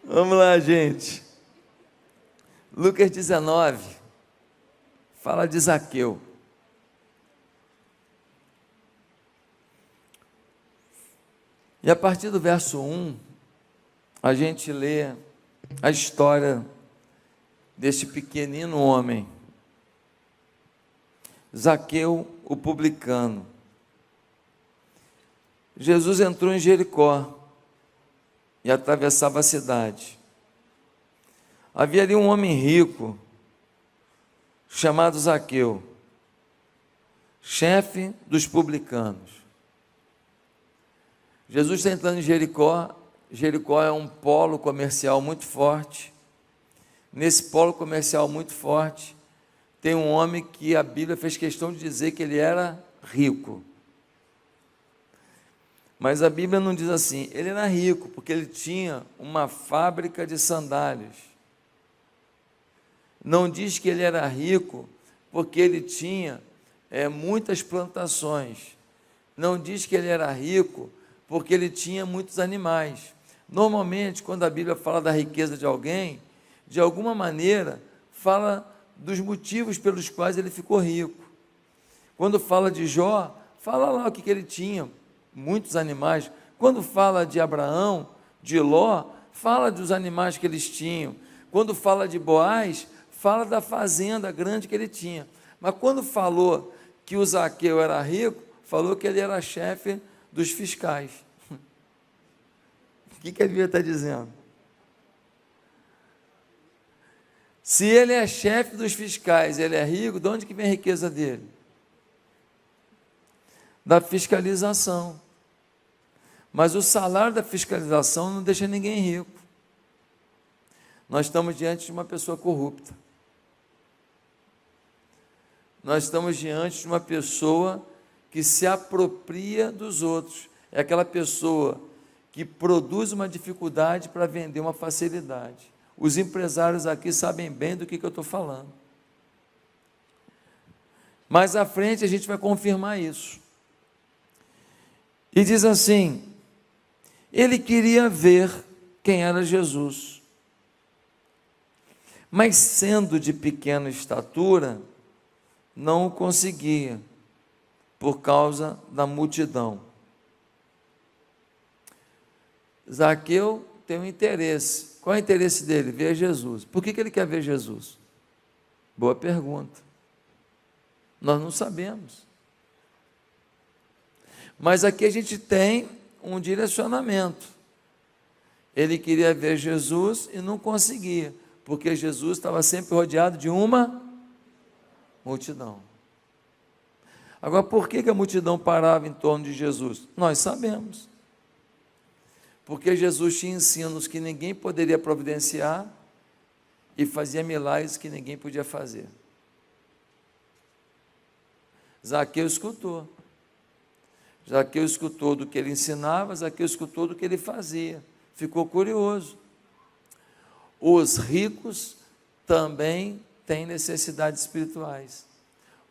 Vamos lá, gente. Lucas 19 fala de Zaqueu. E a partir do verso 1, a gente lê a história deste pequenino homem, Zaqueu, o publicano. Jesus entrou em Jericó e atravessava a cidade. Havia ali um homem rico, chamado Zaqueu, chefe dos publicanos. Jesus está entrando em Jericó. Jericó é um polo comercial muito forte. Nesse polo comercial muito forte, tem um homem que a Bíblia fez questão de dizer que ele era rico. Mas a Bíblia não diz assim, ele era rico, porque ele tinha uma fábrica de sandálios. Não diz que ele era rico, porque ele tinha muitas plantações. Não diz que ele era rico, porque ele tinha muitos animais. Normalmente, quando a Bíblia fala da riqueza de alguém, de alguma maneira, fala dos motivos pelos quais ele ficou rico. Quando fala de Jó, fala lá o que ele tinha, muitos animais. Quando fala de Abraão, de Ló, fala dos animais que eles tinham. Quando fala de Boaz, fala da fazenda grande que ele tinha. Mas quando falou que o Zaqueu era rico, falou que ele era chefe dos fiscais. O que a Bíblia está dizendo? Se ele é chefe dos fiscais, ele é rico, de onde que vem a riqueza dele? Da fiscalização. Mas o salário da fiscalização não deixa ninguém rico. Nós estamos diante de uma pessoa corrupta. Nós estamos diante de uma pessoa que se apropria dos outros. É aquela pessoa que produz uma dificuldade para vender uma facilidade. Os empresários aqui sabem bem do que eu estou falando. Mais à frente a gente vai confirmar isso. E diz assim, ele queria ver quem era Jesus. Mas sendo de pequena estatura, não o conseguia, por causa da multidão. Zaqueu tem um interesse. Qual é o interesse dele? Ver Jesus. Por que ele quer ver Jesus? Boa pergunta. Nós não sabemos. Mas aqui a gente tem um direcionamento. Ele queria ver Jesus e não conseguia, porque Jesus estava sempre rodeado de uma multidão. Agora, por que a multidão parava em torno de Jesus? Nós sabemos. Porque Jesus tinha ensinos que ninguém poderia providenciar e fazia milagres que ninguém podia fazer. Zaqueu escutou. Zaqueu escutou do que ele ensinava, Zaqueu escutou do que ele fazia. Ficou curioso. Os ricos também têm necessidades espirituais.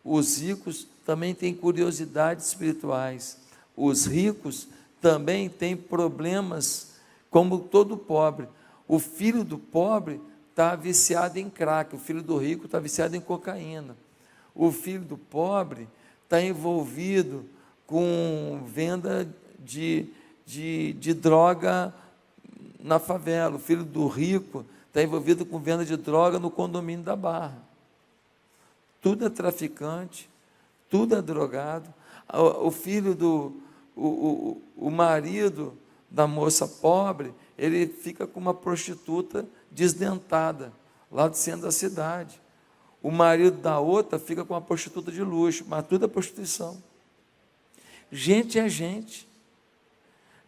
Os ricos também têm curiosidades espirituais. Os ricos também têm problemas, como todo pobre. O filho do pobre está viciado em crack, o filho do rico está viciado em cocaína. O filho do pobre está envolvido com venda de droga na favela. O filho do rico está envolvido com venda de droga no condomínio da Barra. Tudo é traficante, tudo é drogado. O marido da moça pobre, ele fica com uma prostituta desdentada, lá do centro da cidade. O marido da outra fica com uma prostituta de luxo, mas tudo é prostituição. Gente é gente.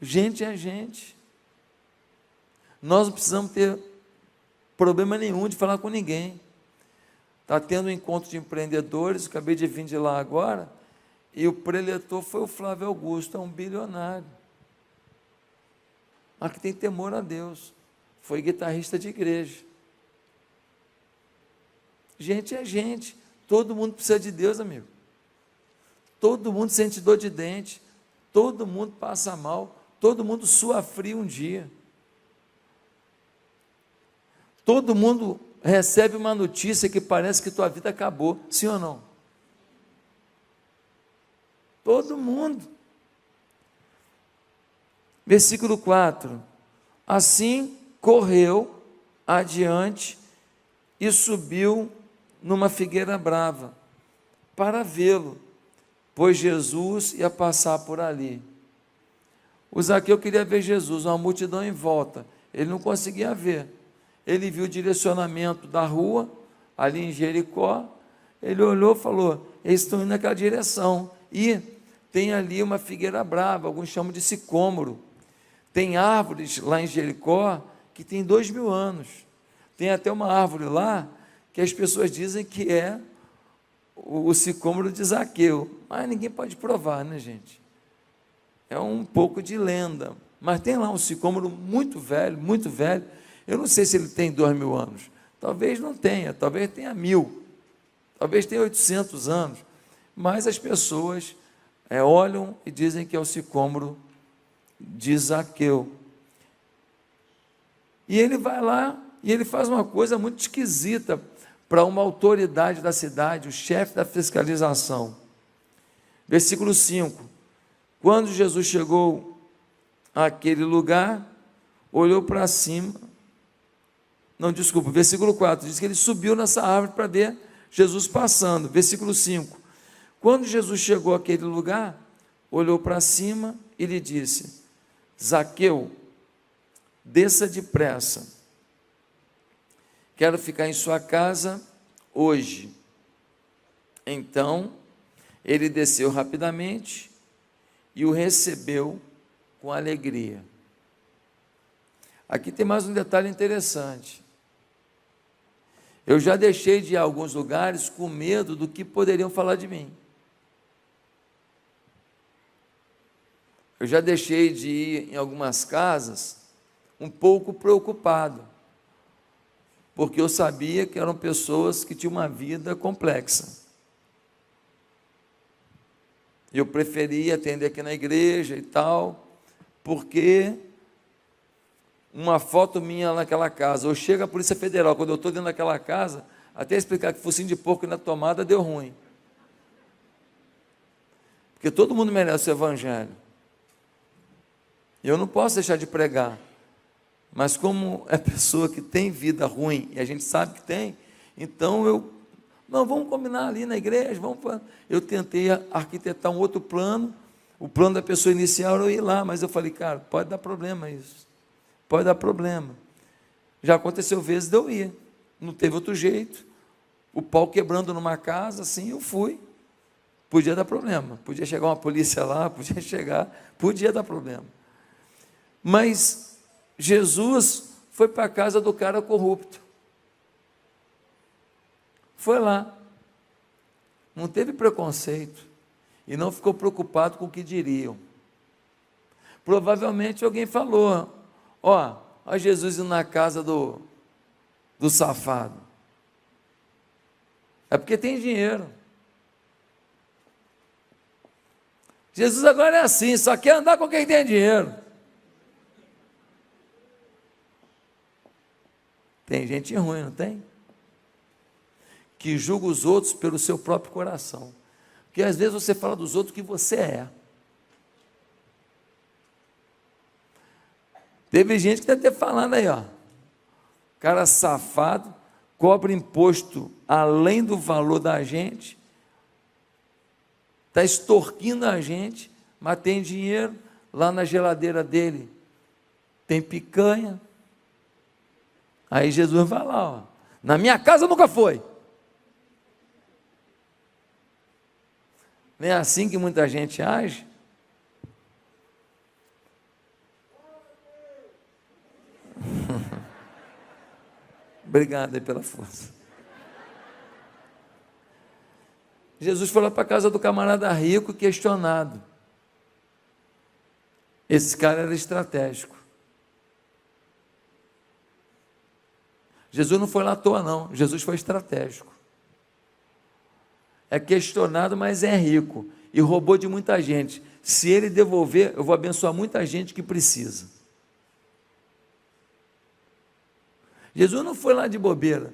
Gente é gente. Nós não precisamos ter problema nenhum de falar com ninguém. Está tendo um encontro de empreendedores, acabei de vir de lá agora, e o preletor foi o Flávio Augusto, é um bilionário. Mas que tem temor a Deus. Foi guitarrista de igreja. Gente é gente. Todo mundo precisa de Deus, amigo. Todo mundo sente dor de dente. Todo mundo passa mal. Todo mundo sua frio um dia. Todo mundo recebe uma notícia que parece que tua vida acabou, sim ou não? Todo mundo. Versículo 4: assim correu adiante e subiu numa figueira brava para vê-lo, pois Jesus ia passar por ali. O Zaqueu queria ver Jesus, uma multidão em volta, ele não conseguia ver. Ele viu o direcionamento da rua, ali em Jericó, ele olhou e falou, eles estão indo naquela direção, e tem ali uma figueira brava, alguns chamam de sicômoro. Tem árvores lá em Jericó que tem 2000 anos. Tem até uma árvore lá que as pessoas dizem que é o sicômoro de Zaqueu, mas ninguém pode provar, né, gente? É um pouco de lenda, mas tem lá um sicômoro muito velho, eu não sei se ele tem 2000 anos, talvez não tenha, talvez tenha 1000, talvez tenha 800 anos, mas as pessoas olham e dizem que é o sicômoro de Zaqueu. E ele vai lá e ele faz uma coisa muito esquisita para uma autoridade da cidade, o chefe da fiscalização. Versículo 5: quando Jesus chegou àquele lugar, olhou para cima, versículo 4, diz que ele subiu nessa árvore para ver Jesus passando. Versículo 5: quando Jesus chegou àquele lugar, olhou para cima e lhe disse, Zaqueu, desça depressa, quero ficar em sua casa hoje. Então, ele desceu rapidamente e o recebeu com alegria. Aqui tem mais um detalhe interessante. Eu já deixei de ir a alguns lugares com medo do que poderiam falar de mim. Eu já deixei de ir em algumas casas um pouco preocupado, porque eu sabia que eram pessoas que tinham uma vida complexa. Eu preferia atender aqui na igreja e tal, porque uma foto minha naquela casa, ou chega a Polícia Federal, quando eu estou dentro daquela casa, até explicar que focinho de porco na tomada deu ruim. Porque todo mundo merece o evangelho. Eu não posso deixar de pregar, mas como é pessoa que tem vida ruim, e a gente sabe que tem, então vamos combinar ali na igreja, eu tentei arquitetar um outro plano, o plano da pessoa inicial era eu ir lá, mas eu falei, cara, pode dar problema isso, pode dar problema. Já aconteceu vezes de eu ir, não teve outro jeito, o pau quebrando numa casa, assim, eu fui, podia dar problema, podia chegar uma polícia lá, podia dar problema. Mas Jesus foi para a casa do cara corrupto. Foi lá. Não teve preconceito. E não ficou preocupado com o que diriam. Provavelmente alguém falou, ó Jesus indo na casa do safado. É porque tem dinheiro. Jesus agora é assim, só quer andar com quem tem dinheiro. Tem gente ruim, não tem? Que julga os outros pelo seu próprio coração. Porque às vezes você fala dos outros que você é. Teve gente que está até falando aí, ó. Cara safado, cobra imposto além do valor da gente, está extorquindo a gente, mas tem dinheiro, lá na geladeira dele tem picanha. Aí Jesus vai lá, ó, na minha casa nunca foi. Não é assim que muita gente age? Obrigado aí pela força. Jesus foi lá para a casa do camarada rico, questionado. Esse cara era estratégico. Jesus não foi lá à toa, não. Jesus foi estratégico. É questionado, mas é rico. E roubou de muita gente. Se ele devolver, eu vou abençoar muita gente que precisa. Jesus não foi lá de bobeira.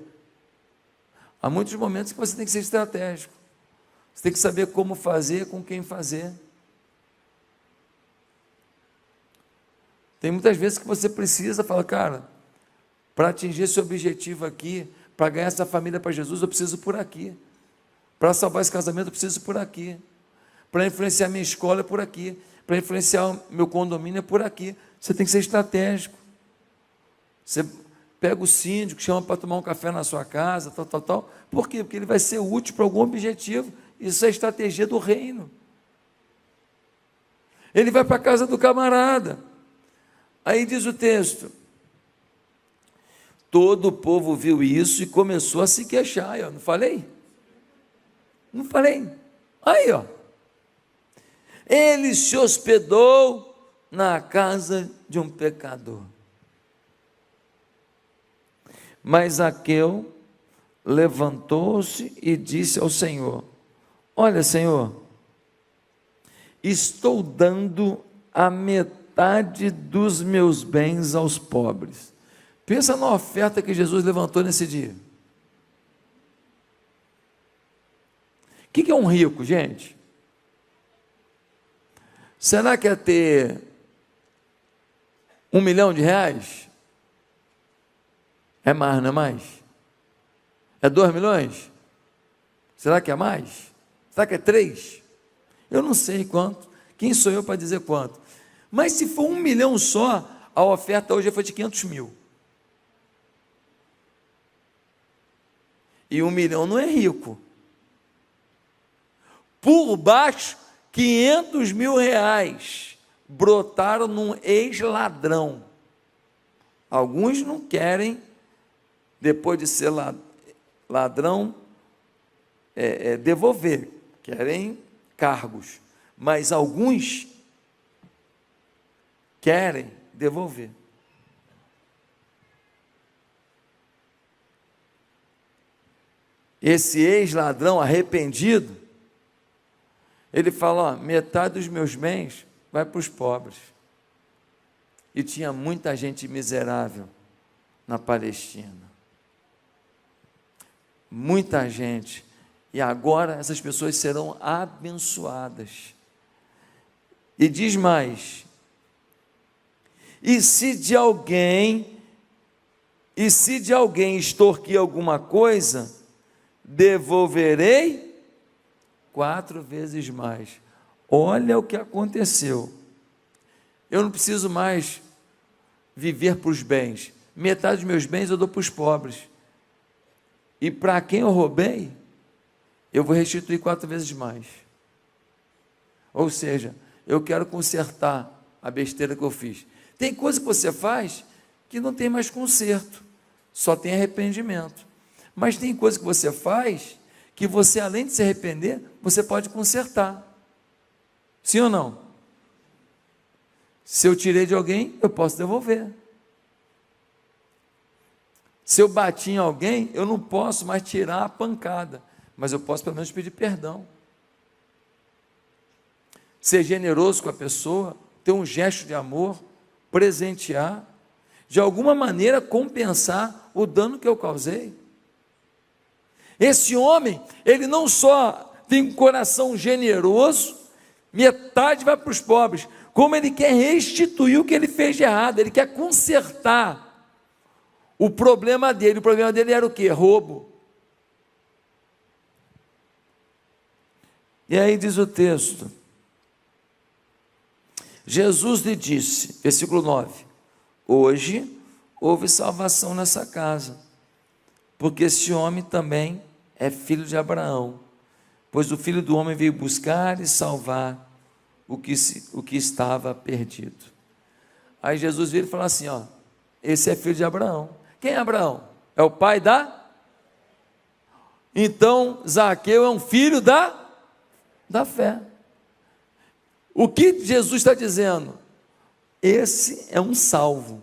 Há muitos momentos que você tem que ser estratégico. Você tem que saber como fazer, com quem fazer. Tem muitas vezes que você precisa falar, cara, para atingir esse objetivo aqui, para ganhar essa família para Jesus, eu preciso por aqui. Para salvar esse casamento, eu preciso por aqui. Para influenciar minha escola, é por aqui. Para influenciar o meu condomínio, é por aqui. Você tem que ser estratégico. Você pega o síndico, chama para tomar um café na sua casa, tal. Por quê? Porque ele vai ser útil para algum objetivo. Isso é estratégia do reino. Ele vai para a casa do camarada. Aí diz o texto, todo o povo viu isso e começou a se queixar. Eu não falei? Não falei? Aí, ó. Ele se hospedou na casa de um pecador. Mas Zaqueu levantou-se e disse ao Senhor, olha, Senhor, estou dando a metade dos meus bens aos pobres. Pensa na oferta que Jesus levantou nesse dia. O que é um rico, gente? Será que é ter R$1 milhão? É mais, não é mais? É 2 milhões? Será que é mais? Será que é 3? Eu não sei quanto. Quem sou eu para dizer quanto? Mas se for 1 milhão só, a oferta hoje foi de 500 mil. E 1 milhão não é rico. Por baixo, 500 mil reais brotaram num ex-ladrão. Alguns não querem, depois de ser ladrão, devolver, querem cargos, mas alguns querem devolver. Esse ex-ladrão arrependido, ele fala, ó, metade dos meus bens vai para os pobres. E tinha muita gente miserável na Palestina. Muita gente. E agora essas pessoas serão abençoadas. E diz mais, e se de alguém extorquir alguma coisa, devolverei 4 vezes mais. Olha o que aconteceu. Eu não preciso mais viver para os bens. Metade dos meus bens eu dou para os pobres. E para quem eu roubei, eu vou restituir 4 vezes mais. Ou seja, eu quero consertar a besteira que eu fiz. Tem coisa que você faz que não tem mais conserto, só tem arrependimento. Mas tem coisa que você faz que você, além de se arrepender, você pode consertar. Sim ou não? Se eu tirei de alguém, eu posso devolver. Se eu bati em alguém, eu não posso mais tirar a pancada, mas eu posso pelo menos pedir perdão. Ser generoso com a pessoa, ter um gesto de amor, presentear, de alguma maneira compensar o dano que eu causei. Esse homem, ele não só tem um coração generoso, metade vai para os pobres, como ele quer restituir o que ele fez de errado, ele quer consertar o problema dele. O problema dele era o quê? Roubo. E aí diz o texto, Jesus lhe disse, versículo 9, hoje houve salvação nessa casa, porque esse homem também é filho de Abraão, pois o Filho do Homem veio buscar e salvar o que estava perdido. Aí Jesus veio e falou assim, ó, esse é filho de Abraão. Quem é Abraão? É o pai da? Então, Zaqueu é um filho da fé. O que Jesus está dizendo? Esse é um salvo,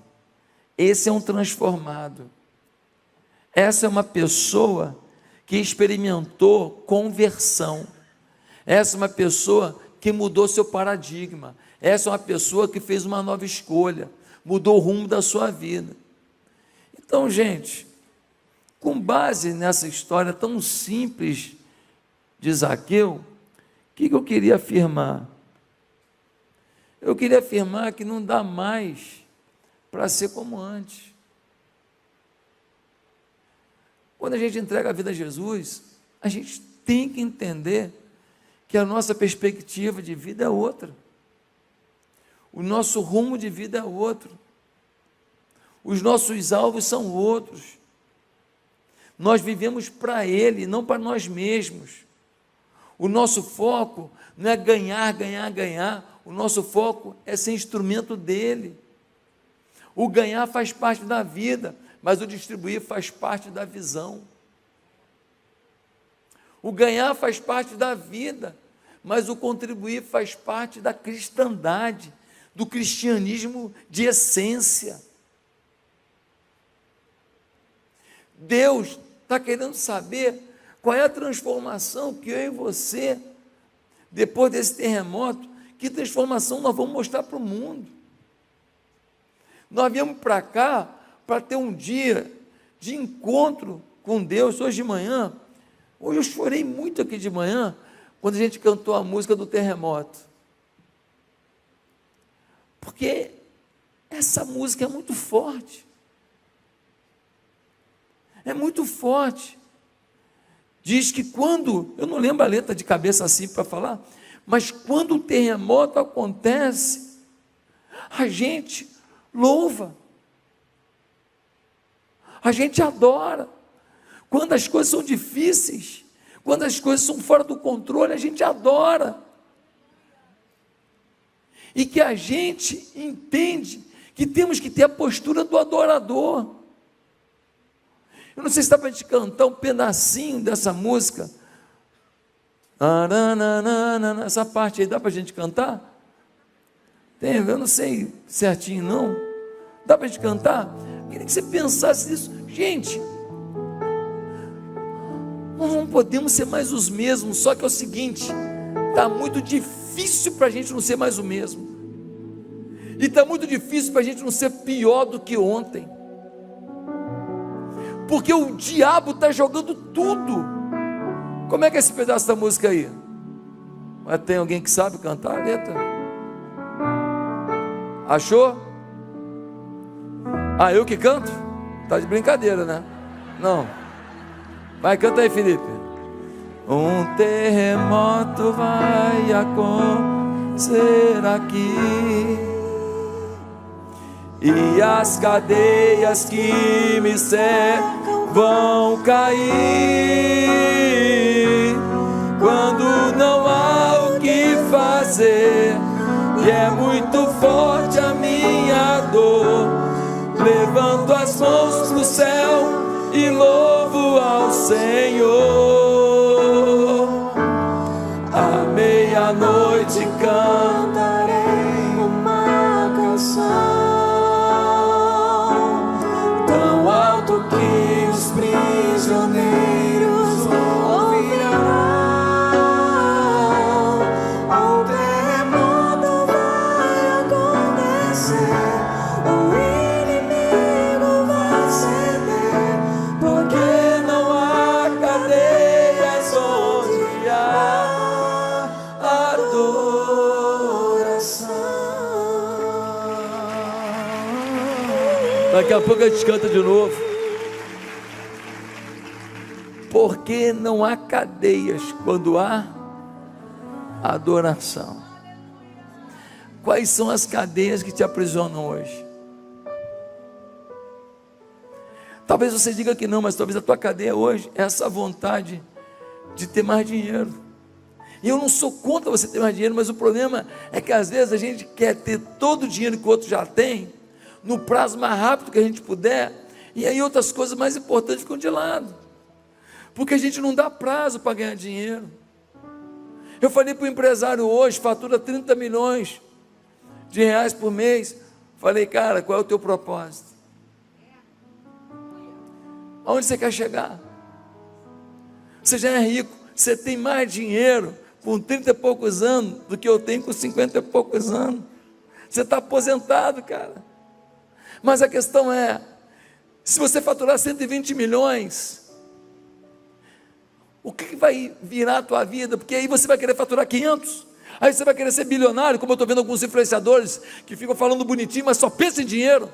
esse é um transformado, essa é uma pessoa que experimentou conversão, essa é uma pessoa que mudou seu paradigma, essa é uma pessoa que fez uma nova escolha, mudou o rumo da sua vida. Então, gente, com base nessa história tão simples de Zaqueu, o que eu queria afirmar? Eu queria afirmar que não dá mais para ser como antes. Quando a gente entrega a vida a Jesus, a gente tem que entender que a nossa perspectiva de vida é outra. O nosso rumo de vida é outro. Os nossos alvos são outros. Nós vivemos para Ele, não para nós mesmos. O nosso foco não é ganhar, ganhar, ganhar. O nosso foco é ser instrumento dEle. O ganhar faz parte da vida, mas o distribuir faz parte da visão. O ganhar faz parte da vida, mas o contribuir faz parte da cristandade, do cristianismo de essência. Deus está querendo saber qual é a transformação que eu e você, depois desse terremoto, que transformação nós vamos mostrar para o mundo. Nós viemos para cá para ter um dia de encontro com Deus. Hoje eu chorei muito aqui de manhã, quando a gente cantou a música do terremoto. Porque essa música é muito forte. É muito forte. Diz que quando, eu não lembro a letra de cabeça assim para falar, mas quando o terremoto acontece, a gente louva, a gente adora. Quando as coisas são difíceis, quando as coisas são fora do controle, a gente adora. E que a gente entende que temos que ter a postura do adorador. Eu não sei se dá para a gente cantar um pedacinho dessa música. Essa parte aí, dá para a gente cantar? Tem, eu não sei certinho não. Dá para a gente cantar? Eu queria que você pensasse nisso. Gente, nós não podemos ser mais os mesmos, só que é o seguinte, está muito difícil para a gente não ser mais o mesmo. E está muito difícil para a gente não ser pior do que ontem. Porque o diabo está jogando tudo. Como é que é esse pedaço da música aí? Mas tem alguém que sabe cantar a letra? Achou? Ah, eu que canto? Tá de brincadeira, né? Não. Vai, canta aí, Felipe. Um terremoto vai acontecer aqui, e as cadeias que me cercam vão cair. Quando não há o que fazer e é muito forte a minha dor, levanto as mãos pro céu e louvo ao Senhor. À meia-noite cantarei uma canção tão alto que os prisioneiros ouvirão. Um terremoto vai acontecer, o inimigo vai ceder, porque não há cadeias onde há adoração. Daqui a pouco a gente canta de novo. Porque não há cadeias quando há adoração. Quais são as cadeias que te aprisionam hoje? Talvez você diga que não, mas talvez a tua cadeia hoje é essa vontade de ter mais dinheiro. E eu não sou contra você ter mais dinheiro, mas o problema é que às vezes a gente quer ter todo o dinheiro que o outro já tem, no prazo mais rápido que a gente puder, e aí outras coisas mais importantes ficam de lado, porque a gente não dá prazo para ganhar dinheiro. Eu falei para o empresário hoje, fatura 30 milhões de reais por mês, falei, cara, qual é o teu propósito? Aonde você quer chegar? Você já é rico, você tem mais dinheiro com 30 e poucos anos do que eu tenho com 50 e poucos anos. Você está aposentado, cara. Mas a questão é, Se você faturar 120 milhões, o que vai virar a tua vida? Porque aí você vai querer faturar 500, aí você vai querer ser bilionário, como eu estou vendo alguns influenciadores que ficam falando bonitinho, mas só pensam em dinheiro.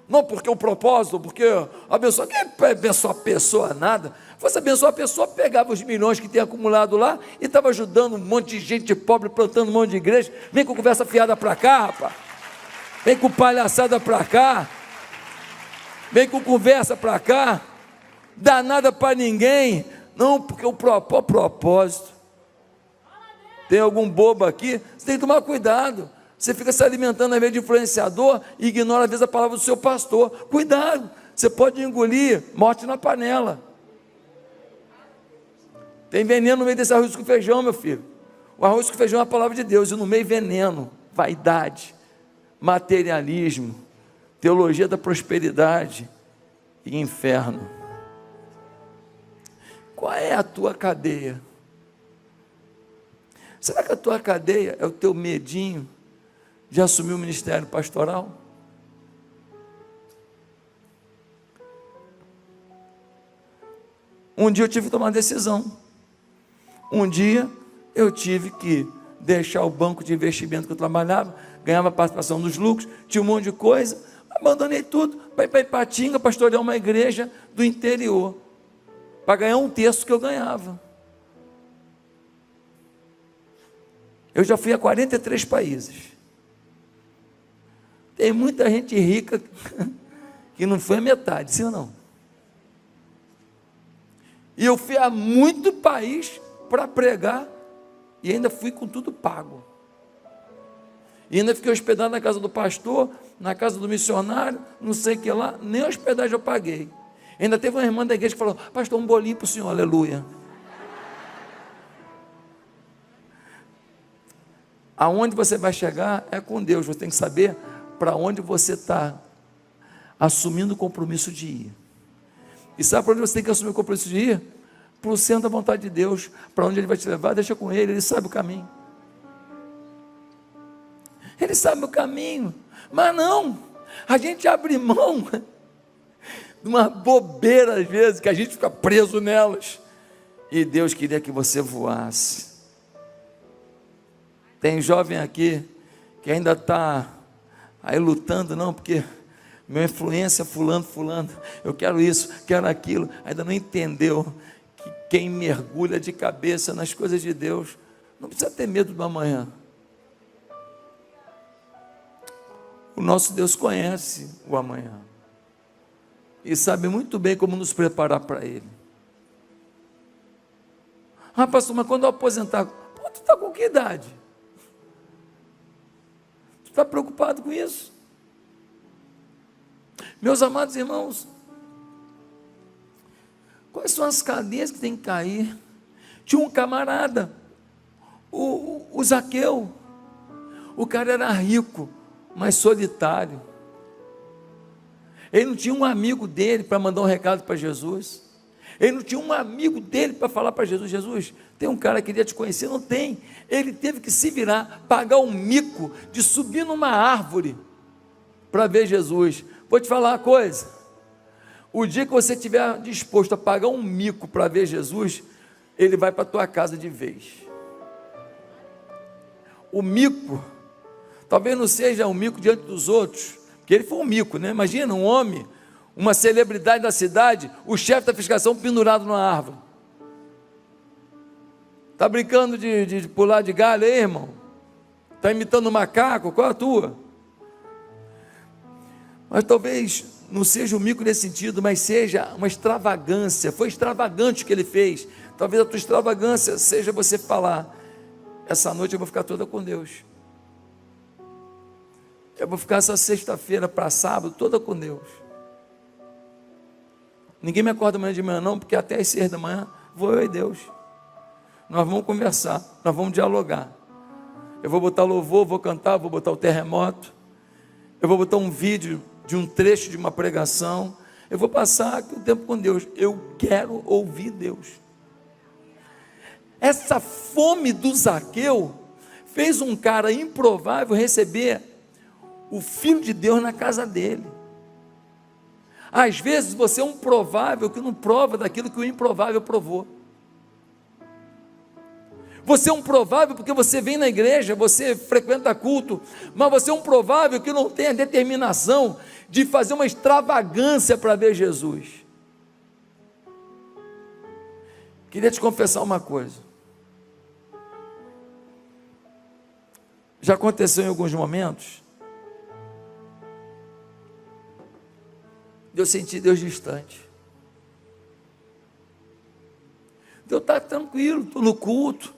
Não porque o propósito, porque abençoar, quem abençoa a pessoa nada? Fosse abençoar a pessoa, pegava os milhões que tem acumulado lá e estava ajudando um monte de gente pobre, plantando um monte de igreja. Vem com conversa fiada para cá, rapaz. Vem com palhaçada para cá. Vem com conversa para cá. Dá nada para ninguém. Não, porque o propósito. Tem algum bobo aqui? Você tem que tomar cuidado. Você fica se alimentando às vezes de influenciador e ignora às vezes a palavra do seu pastor. Cuidado, você pode engolir morte na panela. Tem veneno no meio desse arroz com feijão, meu filho. O arroz com feijão é a palavra de Deus, e no meio veneno, vaidade, materialismo, teologia da prosperidade e inferno. Qual é a tua cadeia? Será que a tua cadeia é o teu medinho de assumir o ministério pastoral? Um dia eu tive que tomar uma decisão. Um dia eu tive que deixar o banco de investimento que eu trabalhava, ganhava participação nos lucros, tinha um monte de coisa, abandonei tudo para ir para Ipatinga, pastorear uma igreja do interior, para ganhar um terço que eu ganhava. Eu já fui a 43 países. Tem muita gente rica que não foi a metade, sim ou não? E eu fui a muito país para pregar e ainda fui com tudo pago. E ainda fiquei hospedado na casa do pastor, na casa do missionário, não sei o que lá, nem hospedagem eu paguei. Ainda teve uma irmã da igreja que falou: pastor, um bolinho para o senhor, aleluia. Aonde você vai chegar é com Deus, você tem que saber para onde você está assumindo o compromisso de ir. E sabe para onde você tem que assumir o compromisso de ir? Para o centro da vontade de Deus. Para onde Ele vai te levar, deixa com Ele, Ele sabe o caminho. Ele sabe o caminho. Mas não, a gente abre mão de uma bobeira às vezes, que a gente fica preso nelas. E Deus queria que você voasse. Tem jovem aqui que ainda está aí lutando, não, porque minha influência fulano, eu quero isso, quero aquilo, ainda não entendeu que quem mergulha de cabeça nas coisas de Deus, não precisa ter medo do amanhã. O nosso Deus conhece o amanhã, e sabe muito bem como nos preparar para Ele. Ah, pastor, mas quando eu aposentar, pô, tu está com que idade? Tu está preocupado com isso? Meus amados irmãos, quais são as cadeias que tem que cair? Tinha um camarada, o Zaqueu. O cara era rico, mas solitário. Ele não tinha um amigo dele para mandar um recado para Jesus. Ele não tinha um amigo dele para falar para Jesus: Jesus, tem um cara que queria te conhecer. Não tem. Ele teve que se virar, pagar um mico de subir numa árvore para ver Jesus. Vou te falar uma coisa: o dia que você estiver disposto a pagar um mico para ver Jesus, Ele vai para a tua casa de vez. O mico, talvez não seja um mico diante dos outros, porque ele foi um mico, né? Imagina um homem, uma celebridade da cidade, o chefe da fiscalização pendurado numa árvore. Está brincando de pular de galho aí, irmão? Está imitando um macaco? Qual a tua? Mas talvez não seja um mico nesse sentido, mas seja uma extravagância. Foi extravagante o que ele fez. Talvez a tua extravagância seja você falar: essa noite eu vou ficar toda com Deus. Eu vou ficar essa sexta-feira para sábado toda com Deus. Ninguém me acorda amanhã de manhã não, porque até às 6 da manhã vou eu e Deus. Nós vamos conversar, nós vamos dialogar. Eu vou botar louvor, vou cantar, vou botar o terremoto. Eu vou botar um vídeo de um trecho de uma pregação. Eu vou passar aqui o tempo com Deus. Eu quero ouvir Deus. Essa fome do Zaqueu fez um cara improvável receber o Filho de Deus na casa dele. Às vezes você é um provável que não prova daquilo que o improvável provou. Você é um provável porque você vem na igreja, você frequenta culto, mas você é um provável que não tem a determinação de fazer uma extravagância para ver Jesus. Queria te confessar uma coisa. Já aconteceu em alguns momentos de eu sentir Deus distante. De eu estar tranquilo, estou no culto,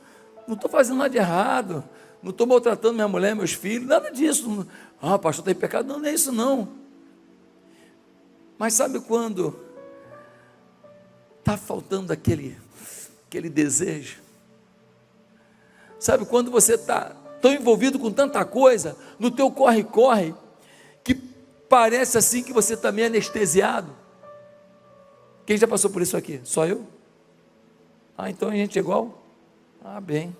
não estou fazendo nada de errado, não estou maltratando minha mulher, meus filhos, nada disso. Ah, pastor, tem pecado? Não, não é isso não. Mas sabe quando está faltando aquele desejo? Sabe quando você está tão envolvido com tanta coisa, no teu corre-corre, que parece assim que você está meio anestesiado? Quem já passou por isso aqui? Só eu? Ah, então a gente é igual? Ah, bem.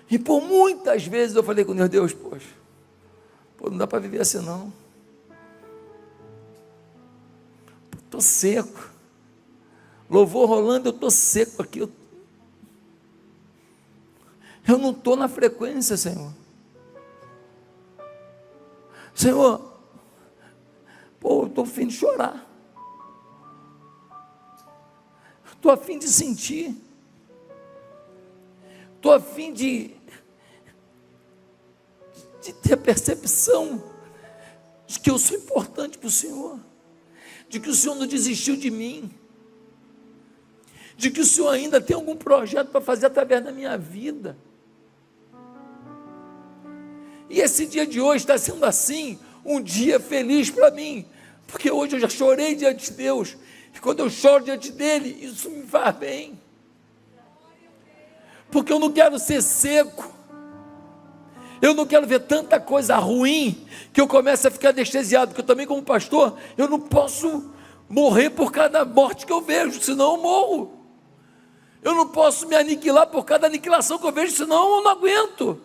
E por muitas vezes eu falei com Deus, poxa, não dá para viver assim não. Estou seco. Louvor rolando, eu estou seco aqui. Eu não estou na frequência, Senhor. Senhor, eu estou a fim de chorar. Estou a fim de sentir. Estou a fim de ter a percepção de que eu sou importante para o Senhor, de que o Senhor não desistiu de mim, de que o Senhor ainda tem algum projeto para fazer através da minha vida. E esse dia de hoje está sendo assim, um dia feliz para mim, porque hoje eu já chorei diante de Deus, e quando eu choro diante dele, isso me faz bem, porque eu não quero ser seco, eu não quero ver tanta coisa ruim, que eu comece a ficar anestesiado, porque eu também como pastor, eu não posso morrer por cada morte que eu vejo, senão eu morro. Eu não posso me aniquilar por cada aniquilação que eu vejo, senão eu não aguento.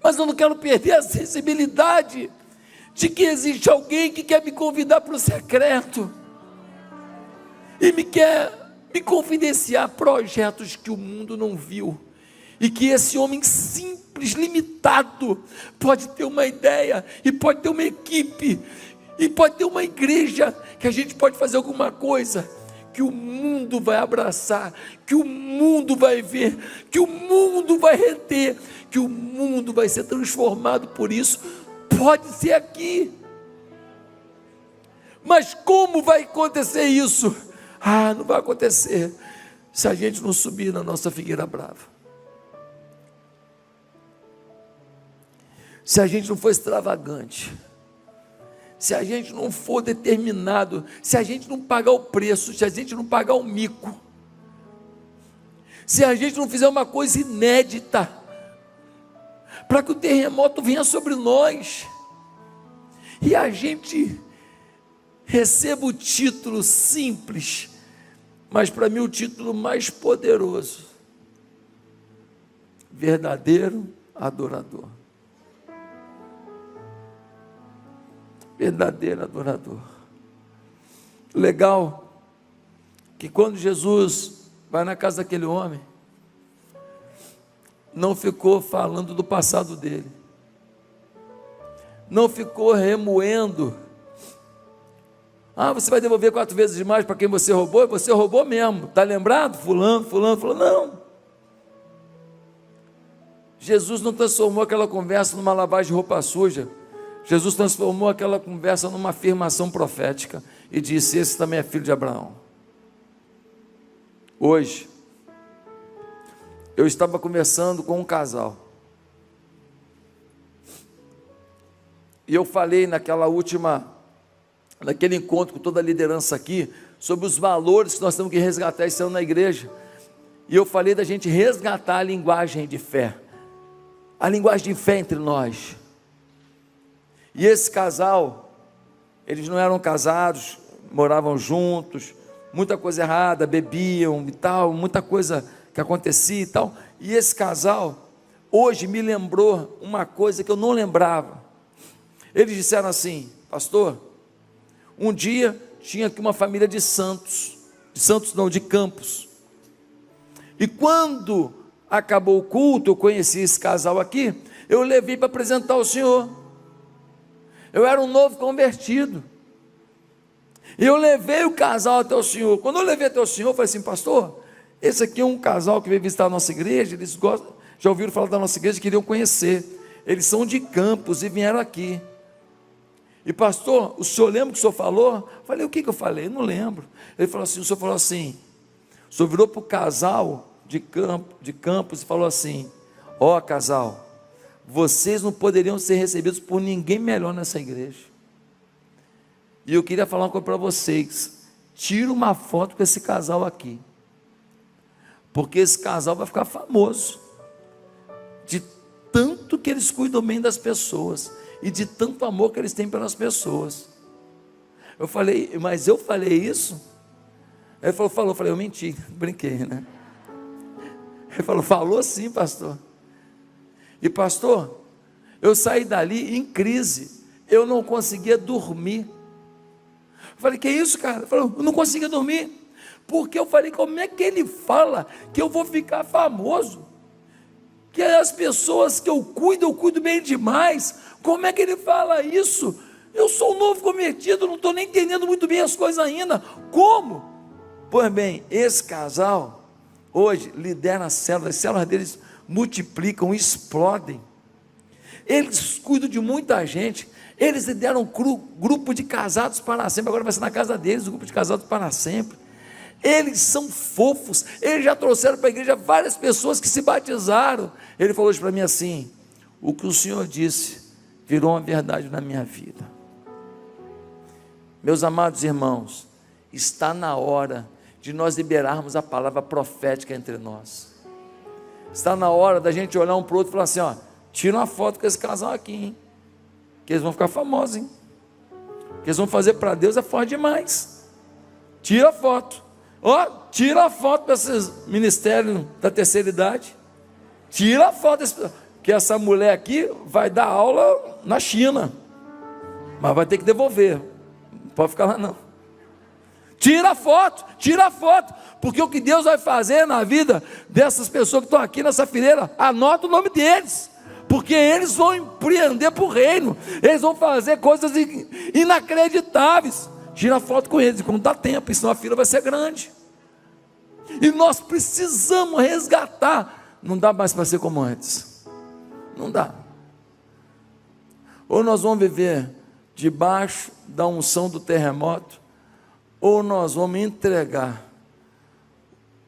Mas eu não quero perder a sensibilidade de que existe alguém que quer me convidar para o secreto e quer me confidenciar projetos que o mundo não viu, e que esse homem simples, limitado, pode ter uma ideia, e pode ter uma equipe, e pode ter uma igreja, que a gente pode fazer alguma coisa, que o mundo vai abraçar, que o mundo vai ver, que o mundo vai reter, que o mundo vai ser transformado por isso. Pode ser aqui, mas como vai acontecer isso? Não vai acontecer se a gente não subir na nossa figueira brava, se a gente não for extravagante, se a gente não for determinado, se a gente não pagar o preço, se a gente não pagar o mico, se a gente não fizer uma coisa inédita, para que o terremoto venha sobre nós, e a gente receba o título simples, mas para mim o título mais poderoso: verdadeiro adorador. Verdadeiro adorador. Legal que quando Jesus vai na casa daquele homem, não ficou falando do passado dele, não ficou remoendo. Você vai devolver 4 vezes mais para quem você roubou, e você roubou mesmo, está lembrado? Fulano, não. Jesus não transformou aquela conversa numa lavagem de roupa suja. Jesus transformou aquela conversa numa afirmação profética e disse: esse também é filho de Abraão. Hoje, eu estava conversando com um casal, e eu falei naquele encontro com toda a liderança aqui, sobre os valores que nós temos que resgatar esse ano na igreja, e eu falei da gente resgatar a linguagem de fé, a linguagem de fé entre nós. E esse casal, eles não eram casados, moravam juntos, muita coisa errada, bebiam e tal, muita coisa que acontecia e tal, e esse casal, hoje me lembrou uma coisa que eu não lembrava. Eles disseram assim: pastor, um dia tinha aqui uma família de de Campos, e quando acabou o culto, eu conheci esse casal aqui, eu levei para apresentar ao senhor. Eu era um novo convertido, e eu levei o casal até o senhor. Quando eu levei até o senhor, eu falei assim: pastor, esse aqui é um casal que veio visitar a nossa igreja, eles gostam, já ouviram falar da nossa igreja, queriam conhecer, eles são de Campos e vieram aqui. E pastor, o senhor lembra o que o senhor falou? Eu falei: o que eu falei? Eu não lembro. Ele falou assim: o senhor falou assim, o senhor virou para o casal de Campos e falou assim: ó, casal, vocês não poderiam ser recebidos por ninguém melhor nessa igreja. E eu queria falar uma coisa para vocês: tira uma foto com esse casal aqui, porque esse casal vai ficar famoso, de tanto que eles cuidam bem das pessoas, e de tanto amor que eles têm pelas pessoas. Eu falei: mas eu falei isso? Ele falou, eu falei: eu menti, brinquei, né? Ele falou sim, pastor. E pastor, eu saí dali em crise, eu não conseguia dormir. Eu falei: que isso, cara? Ele falou: eu não conseguia dormir, porque eu falei: como é que ele fala que eu vou ficar famoso? Que as pessoas que eu cuido bem demais, como é que ele fala isso? Eu sou um novo convertido, não estou nem entendendo muito bem as coisas ainda, como? Pois bem, esse casal, hoje, lidera as células deles multiplicam, explodem, eles cuidam de muita gente, eles lideram um grupo de casados para sempre, agora vai ser na casa deles, o grupo de casados para sempre. Eles são fofos, eles já trouxeram para a igreja várias pessoas que se batizaram. Ele falou hoje para mim assim: o que o Senhor disse virou uma verdade na minha vida. Meus amados irmãos, está na hora de nós liberarmos a palavra profética entre nós. Está na hora da gente olhar um para o outro e falar assim: ó, tira uma foto com esse casal aqui, hein? Que eles vão ficar famosos, hein? O que eles vão fazer para Deus é forte demais. Tira a foto. Ó, tira a foto desses ministérios da terceira idade. Tira a foto que essa mulher aqui vai dar aula na China, mas vai ter que devolver, não pode ficar lá não. Tira a foto, porque o que Deus vai fazer na vida dessas pessoas que estão aqui nessa fileira, anota o nome deles, porque eles vão empreender para o reino, eles vão fazer coisas inacreditáveis. Tira a foto com eles, quando dá tempo, senão a fila vai ser grande. E nós precisamos resgatar. Não dá mais para ser como antes. Não dá. Ou nós vamos viver debaixo da unção do terremoto, ou nós vamos entregar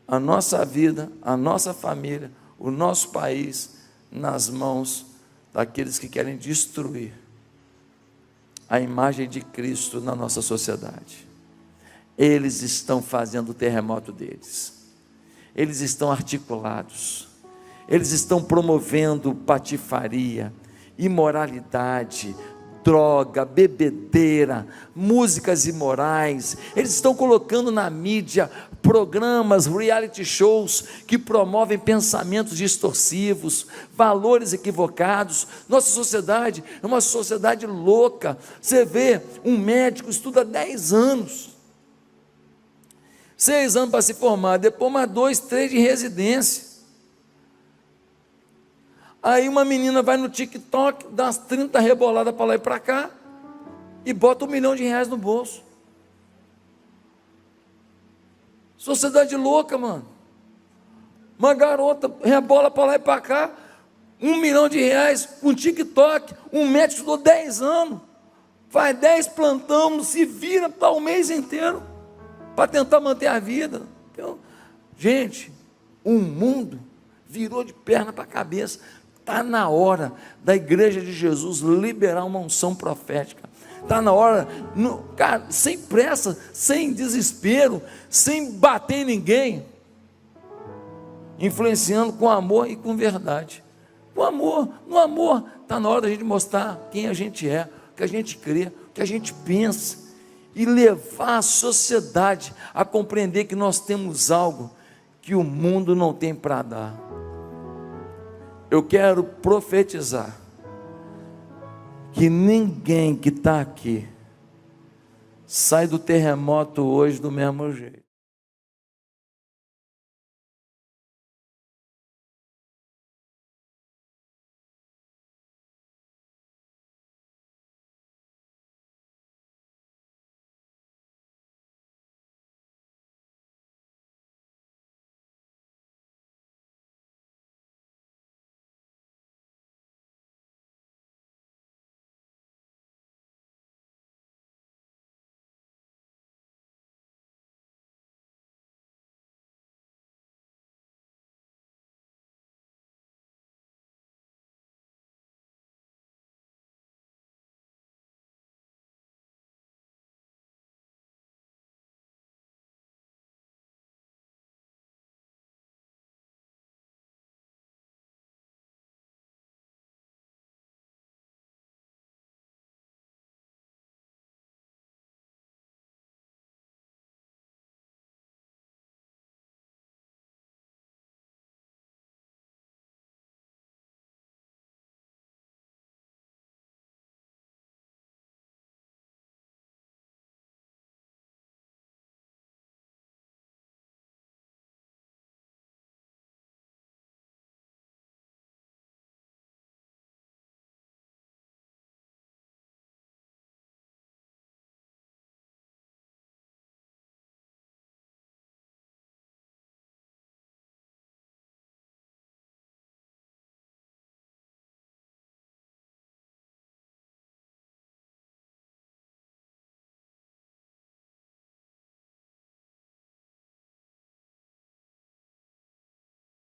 a nossa vida, a nossa família, o nosso país nas mãos daqueles que querem destruir a imagem de Cristo na nossa sociedade. Eles estão fazendo o terremoto deles, eles estão articulados, eles estão promovendo patifaria, imoralidade, droga, bebedeira, músicas imorais. Eles estão colocando na mídia programas, reality shows que promovem pensamentos distorcivos, valores equivocados. Nossa sociedade é uma sociedade louca. Você vê, um médico estuda 10 anos, 6 anos para se formar, depois mais 2, 3 de residência. Aí uma menina vai no TikTok, dá umas 30 reboladas para lá e para cá, e bota R$1 milhão no bolso. Sociedade louca, mano. Uma garota rebola para lá e para cá, R$1 milhão, um TikTok, um médico estudou 10 anos, faz 10 plantão, se vira para o mês inteiro, para tentar manter a vida. Então, gente, o mundo virou de perna para a cabeça. Está na hora da igreja de Jesus liberar uma unção profética. Está na hora, cara, sem pressa, sem desespero, sem bater em ninguém, influenciando com amor e com verdade. Com amor, no amor, está na hora da gente mostrar quem a gente é, o que a gente crê, o que a gente pensa, e levar a sociedade a compreender que nós temos algo que o mundo não tem para dar. Eu quero profetizar que ninguém que está aqui sai do terremoto hoje do mesmo jeito.